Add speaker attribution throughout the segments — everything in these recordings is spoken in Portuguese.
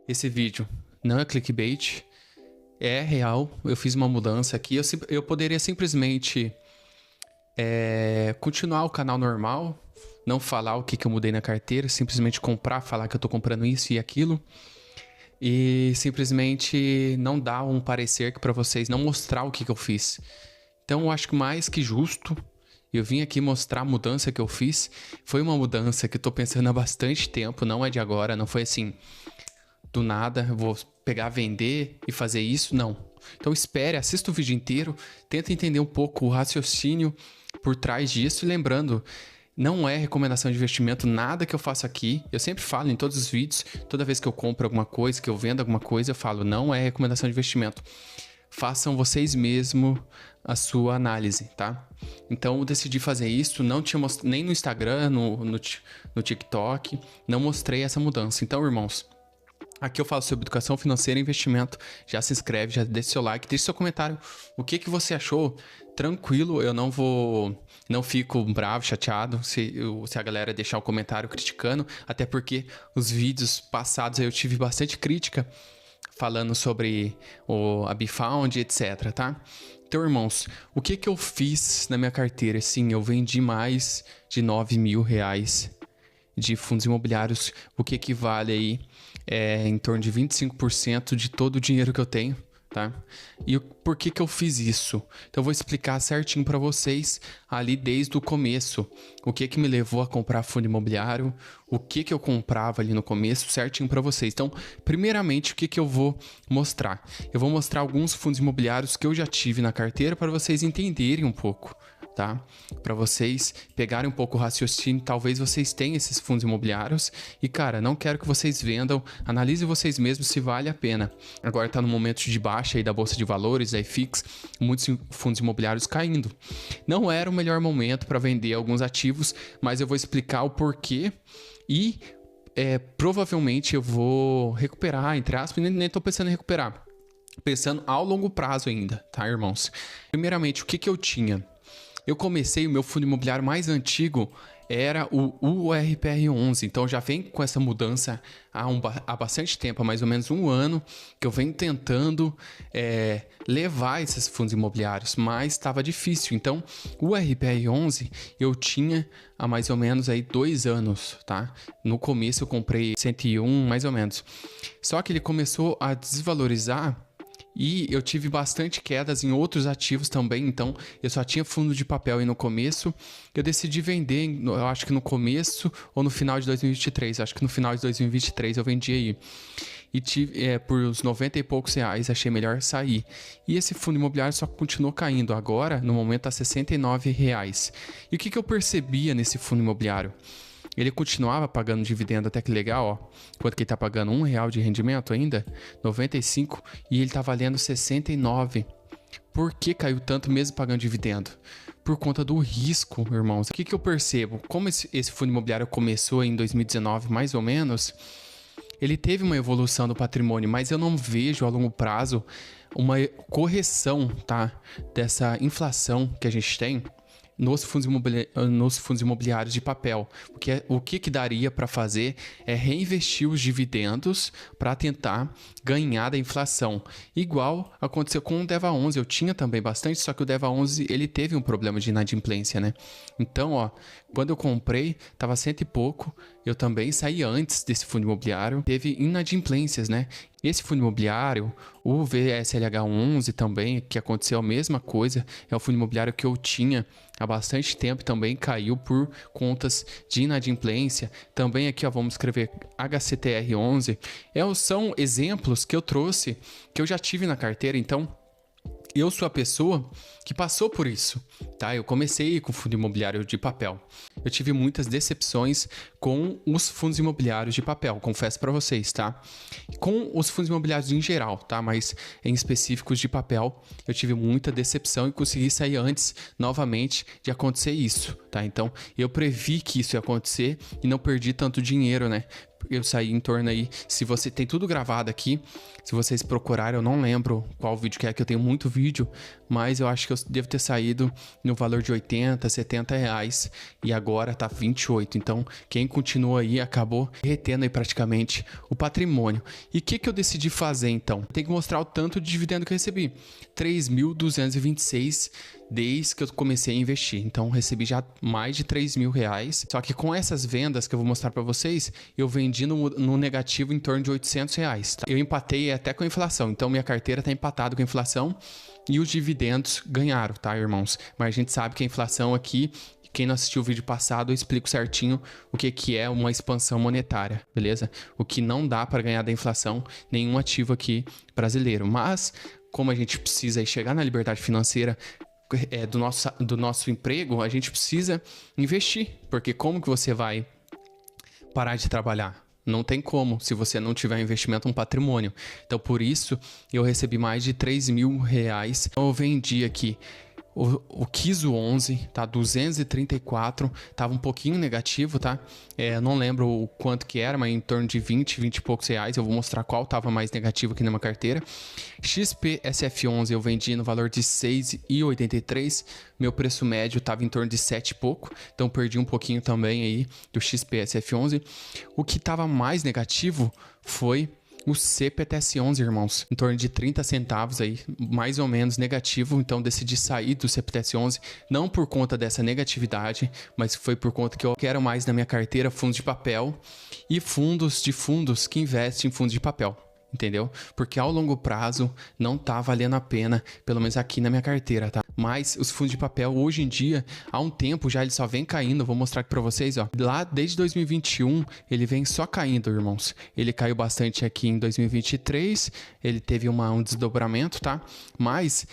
Speaker 1: esse vídeo não é clickbait, é real. Eu fiz uma mudança aqui. Eu poderia simplesmente continuar o canal normal, não falar o que eu mudei na carteira, simplesmente comprar, falar que eu tô comprando isso e aquilo, e simplesmente não dar um parecer para vocês, não mostrar o que eu fiz. Então eu acho que mais que justo, eu vim aqui mostrar a mudança que eu fiz. Foi uma mudança que eu tô pensando há bastante tempo, não é de agora, não foi assim, do nada, eu vou pegar, vender e fazer isso, não. Então espere, assista o vídeo inteiro, tenta entender um pouco o raciocínio por trás disso, e lembrando, não é recomendação de investimento, nada que eu faço aqui. Eu sempre falo em todos os vídeos, toda vez que eu compro alguma coisa, que eu vendo alguma coisa, eu falo, não é recomendação de investimento. Façam vocês mesmos a sua análise, tá? Então eu decidi fazer isso, não tinha nem no Instagram, no TikTok, não mostrei essa mudança. Então, irmãos, aqui eu falo sobre educação financeira e investimento. Já se inscreve, já deixa seu like, deixa seu comentário. O que você achou? Tranquilo, eu não fico bravo, chateado se a galera deixar um comentário criticando, até porque os vídeos passados eu tive bastante crítica falando sobre a BeFound, etc, tá? Então, irmãos, o que eu fiz na minha carteira? Sim, eu vendi mais de R$9.000 de fundos imobiliários, o que equivale aí em torno de 25% de todo o dinheiro que eu tenho, tá? E por que eu fiz isso? Então eu vou explicar certinho para vocês ali desde o começo, o que me levou a comprar fundo imobiliário, o que eu comprava ali no começo, certinho para vocês. Então, primeiramente, o que eu vou mostrar? Eu vou mostrar alguns fundos imobiliários que eu já tive na carteira para vocês entenderem um pouco, tá? Para vocês pegarem um pouco o raciocínio, talvez vocês tenham esses fundos imobiliários e, cara, não quero que vocês vendam, analise vocês mesmos se vale a pena. Agora tá no momento de baixa aí da Bolsa de Valores, da IFIX, muitos fundos imobiliários caindo. Não era o melhor momento para vender alguns ativos, mas eu vou explicar o porquê e provavelmente eu vou recuperar, entre aspas, nem tô pensando em recuperar, pensando ao longo prazo ainda, tá, irmãos? Primeiramente, o que eu tinha? Eu comecei, o meu fundo imobiliário mais antigo era o URPR11, então já vem com essa mudança há bastante tempo, há mais ou menos um ano, que eu venho tentando levar esses fundos imobiliários, mas estava difícil. Então, o URPR11 eu tinha há mais ou menos aí 2 anos, tá? No começo eu comprei 101, mais ou menos. Só que ele começou a desvalorizar e eu tive bastante quedas em outros ativos também, então eu só tinha fundo de papel aí no começo. Eu decidi vender, eu acho que no começo ou no final de 2023, acho que no final de 2023 eu vendi aí. E tive, por uns 90 e poucos reais, achei melhor sair. E esse fundo imobiliário só continuou caindo, agora no momento tá R$69. E o que eu percebia nesse fundo imobiliário? Ele continuava pagando dividendo, até que legal, ó. Quanto que ele tá pagando? R$1 de rendimento ainda? 95, e ele tá valendo 69. Por que caiu tanto mesmo pagando dividendo? Por conta do risco, irmãos. O que eu percebo? Como esse fundo imobiliário começou em 2019, mais ou menos, ele teve uma evolução do patrimônio, mas eu não vejo a longo prazo uma correção, tá? Dessa inflação que a gente tem nos fundos imobiliários de papel. Porque o que daria para fazer é reinvestir os dividendos para tentar ganhar da inflação. Igual aconteceu com o DEVA 11, eu tinha também bastante, só que o DEVA 11 ele teve um problema de inadimplência, né? Então, ó, quando eu comprei, tava 100 e pouco, eu também saí antes desse fundo imobiliário, teve inadimplências, né? Esse fundo imobiliário, o VSLH11 também, que aconteceu a mesma coisa, é o fundo imobiliário que eu tinha há bastante tempo, também caiu por contas de inadimplência. Também aqui, ó, vamos escrever HCTR11. São exemplos que eu trouxe, que eu já tive na carteira, então eu sou a pessoa que passou por isso, tá? Eu comecei com fundo imobiliário de papel. Eu tive muitas decepções com os fundos imobiliários de papel, confesso para vocês, tá? Com os fundos imobiliários em geral, tá? Mas em específicos de papel, eu tive muita decepção e consegui sair antes, novamente, de acontecer isso, tá? Então, eu previ que isso ia acontecer e não perdi tanto dinheiro, né? Eu saí em torno aí, se você tem tudo gravado aqui, se vocês procurarem, eu não lembro qual vídeo que eu tenho muito vídeo, mas eu acho que eu devo ter saído no valor de 80, 70 reais e agora tá 28. Então, quem continua aí acabou retendo aí praticamente o patrimônio. E o que eu decidi fazer então? Tem que mostrar o tanto de dividendo que eu recebi. 3.226 desde que eu comecei a investir. Então, recebi já mais de 3 mil reais. Só que com essas vendas que eu vou mostrar para vocês, eu vendi no negativo em torno de 800 reais. Tá? Eu empatei até com a inflação. Então, minha carteira está empatada com a inflação e os dividendos ganharam, tá, irmãos? Mas a gente sabe que a inflação aqui, quem não assistiu o vídeo passado, eu explico certinho o que é uma expansão monetária, beleza? O que não dá para ganhar da inflação nenhum ativo aqui brasileiro. Mas, como a gente precisa chegar na liberdade financeira do nosso emprego, a gente precisa investir. Porque como que você vai parar de trabalhar? Não tem como, se você não tiver investimento, um patrimônio. Então, por isso, eu recebi mais de 3 mil reais. Então, eu vendi aqui o Kiso 11, tá? 234, tava um pouquinho negativo, tá? Não lembro o quanto que era, mas em torno de 20 e poucos reais. Eu vou mostrar qual tava mais negativo aqui na minha carteira. XP SF11 eu vendi no valor de 6,83. Meu preço médio tava em torno de 7 e pouco, então perdi um pouquinho também aí do XP SF11. O que tava mais negativo foi o CPTS11, irmãos, em torno de 30 centavos aí, mais ou menos negativo. Então decidi sair do CPTS11, não por conta dessa negatividade, mas foi por conta que eu quero mais na minha carteira fundos de papel e fundos que investem em fundos de papel. Entendeu? Porque ao longo prazo não tá valendo a pena, pelo menos aqui na minha carteira, tá? Mas os fundos de papel hoje em dia, há um tempo já ele só vem caindo. Vou mostrar aqui pra vocês, ó. Lá desde 2021 ele vem só caindo, irmãos. Ele caiu bastante aqui em 2023, ele teve um desdobramento, tá? Mas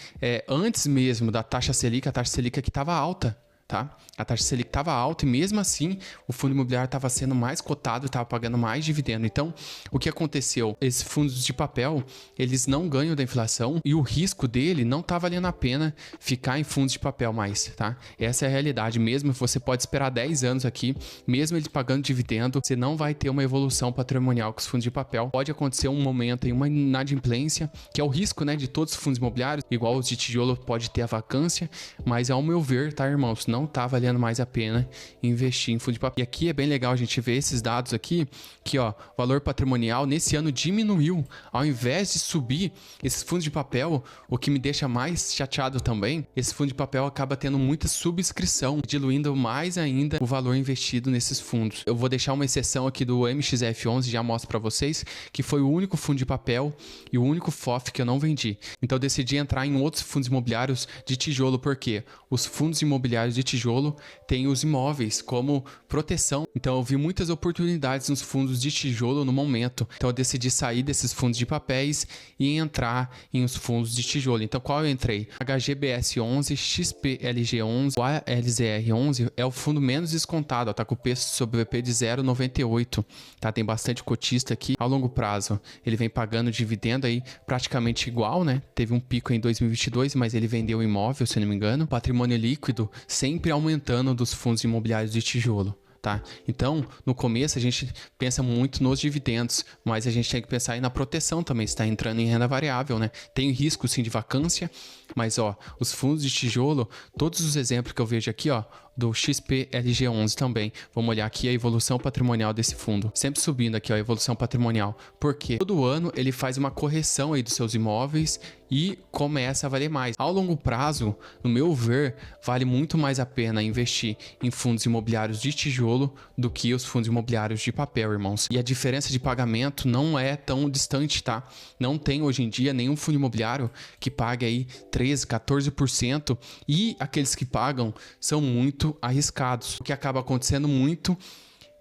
Speaker 1: antes mesmo da taxa Selic, a taxa Selic aqui tava alta. Tá? A taxa Selic estava alta e mesmo assim o fundo imobiliário estava sendo mais cotado, estava pagando mais dividendo. Então, o que aconteceu? Esses fundos de papel, eles não ganham da inflação e o risco dele não está valendo a pena ficar em fundos de papel mais, tá? Essa é a realidade. Mesmo você pode esperar 10 anos aqui, mesmo ele pagando dividendo, você não vai ter uma evolução patrimonial com os fundos de papel. Pode acontecer um momento em uma inadimplência, que é o risco, né, de todos os fundos imobiliários, igual os de tijolo pode ter a vacância, mas ao meu ver, tá, irmãos, não tá valendo mais a pena investir em fundo de papel. E aqui é bem legal a gente ver esses dados aqui, que ó, valor patrimonial nesse ano diminuiu, ao invés de subir esses fundos de papel. O que me deixa mais chateado também, esse fundo de papel acaba tendo muita subscrição, diluindo mais ainda o valor investido nesses fundos. Eu vou deixar uma exceção aqui do MXF11, já mostro para vocês, que foi o único fundo de papel e o único FOF que eu não vendi. Então eu decidi entrar em outros fundos imobiliários de tijolo, porque os fundos imobiliários de tijolo têm os imóveis como proteção. Então eu vi muitas oportunidades nos fundos de tijolo no momento. Então eu decidi sair desses fundos de papéis e entrar em os fundos de tijolo. Então qual eu entrei? HGBS11, XPLG11, o ALZR11 é o fundo menos descontado, ó, tá com o preço sobre o VP de 0,98, tá? Tem bastante cotista aqui. Ao longo prazo, ele vem pagando dividendo aí praticamente igual, né? Teve um pico em 2022, mas ele vendeu o imóvel, se não me engano. Patrimônio líquido sempre aumentando dos fundos imobiliários de tijolo. Tá? Então, no começo a gente pensa muito nos dividendos, mas a gente tem que pensar aí na proteção também, está entrando em renda variável, né? Tem risco sim de vacância, mas ó, os fundos de tijolo, todos os exemplos que eu vejo aqui, ó, do XPLG11 também. Vamos olhar aqui a evolução patrimonial desse fundo. Sempre subindo aqui, ó, a evolução patrimonial. Porque todo ano ele faz uma correção aí dos seus imóveis e começa a valer mais. Ao longo prazo, no meu ver, vale muito mais a pena investir em fundos imobiliários de tijolo do que os fundos imobiliários de papel, irmãos. E a diferença de pagamento não é tão distante, tá? Não tem hoje em dia nenhum fundo imobiliário que pague aí 13, 14% e aqueles que pagam são muito arriscados. O que acaba acontecendo muito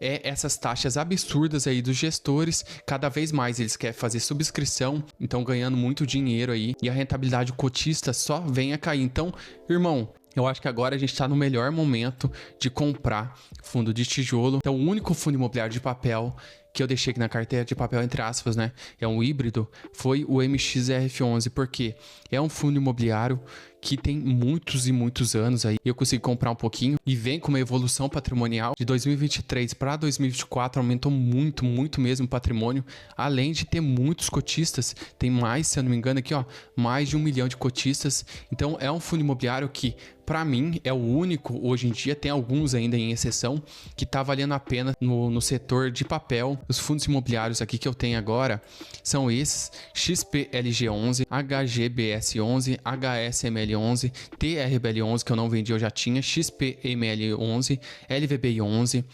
Speaker 1: é essas taxas absurdas aí dos gestores. Cada vez mais eles querem fazer subscrição, então ganhando muito dinheiro aí, e a rentabilidade cotista só vem a cair. Então, irmão, eu acho que agora a gente está no melhor momento de comprar fundo de tijolo. Então, o único fundo imobiliário de papel que eu deixei aqui na carteira de papel, entre aspas, né? É um híbrido, foi o MXRF11, porque é um fundo imobiliário que tem muitos e muitos anos aí. Eu consegui comprar um pouquinho e vem com uma evolução patrimonial. De 2023 para 2024 aumentou muito, muito mesmo o patrimônio. Além de ter muitos cotistas, tem mais, se eu não me engano aqui, ó, mais de 1 milhão de cotistas. Então é um fundo imobiliário que, para mim, é o único hoje em dia, tem alguns ainda em exceção, que tá valendo a pena no setor de papel. Os fundos imobiliários aqui que eu tenho agora são esses: XPLG11, HGBS11, HSML11, TRBL11, que eu não vendi, eu já tinha, XPML11, LVBI11,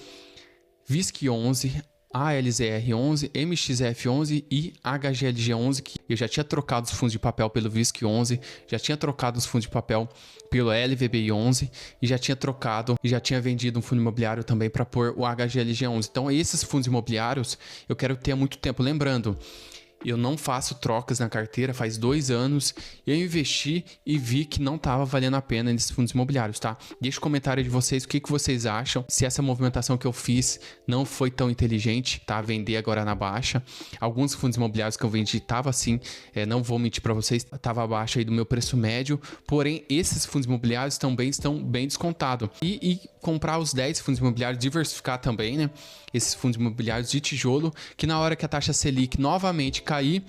Speaker 1: VISC11, ALZR11, MXF11 e HGLG11, que eu já tinha trocado os fundos de papel pelo VISC11, já tinha trocado os fundos de papel pelo LVBI11 e já tinha trocado e já tinha vendido um fundo imobiliário também para pôr o HGLG11. Então esses fundos imobiliários eu quero ter há muito tempo. Lembrando, eu não faço trocas na carteira faz 2 anos. Eu investi e vi que não estava valendo a pena nesses fundos imobiliários, tá? Deixa o comentário de vocês, o que vocês acham. Se essa movimentação que eu fiz não foi tão inteligente, tá? Vender agora na baixa. Alguns fundos imobiliários que eu vendi tava assim, não vou mentir para vocês, tava abaixo aí do meu preço médio. Porém, esses fundos imobiliários também estão bem descontados. E comprar os 10 fundos imobiliários, diversificar também, né? Esses fundos imobiliários de tijolo, que na hora que a taxa Selic novamente cair,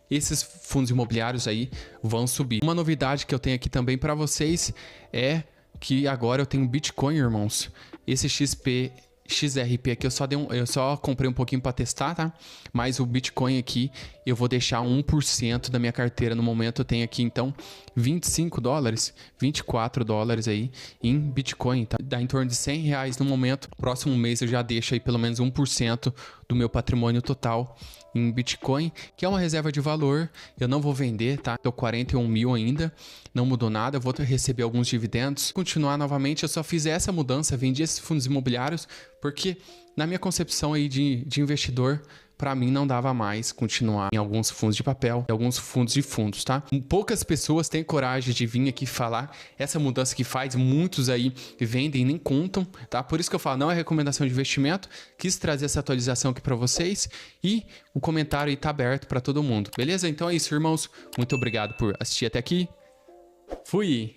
Speaker 1: esses fundos imobiliários aí vão subir. Uma novidade que eu tenho aqui também para vocês é que agora eu tenho Bitcoin, irmãos. Esse XRP aqui eu só comprei um pouquinho para testar, tá? Mas o Bitcoin aqui eu vou deixar 1% da minha carteira. No momento eu tenho aqui então 25 dólares, 24 dólares aí em Bitcoin, tá? Dá em torno de 100 reais no momento. Próximo mês eu já deixo aí pelo menos 1% do meu patrimônio total em Bitcoin, que é uma reserva de valor. Eu não vou vender, tá? Tô 41 mil ainda, não mudou nada. Eu vou receber alguns dividendos. Continuar novamente, eu só fiz essa mudança, vendi esses fundos imobiliários, porque na minha concepção aí de investidor, para mim não dava mais continuar em alguns fundos de papel, em alguns fundos de fundos, tá? Poucas pessoas têm coragem de vir aqui falar essa mudança que faz, muitos aí vendem e nem contam, tá? Por isso que eu falo, não é recomendação de investimento, quis trazer essa atualização aqui para vocês e o comentário aí tá aberto para todo mundo, beleza? Então é isso, irmãos, muito obrigado por assistir até aqui, fui!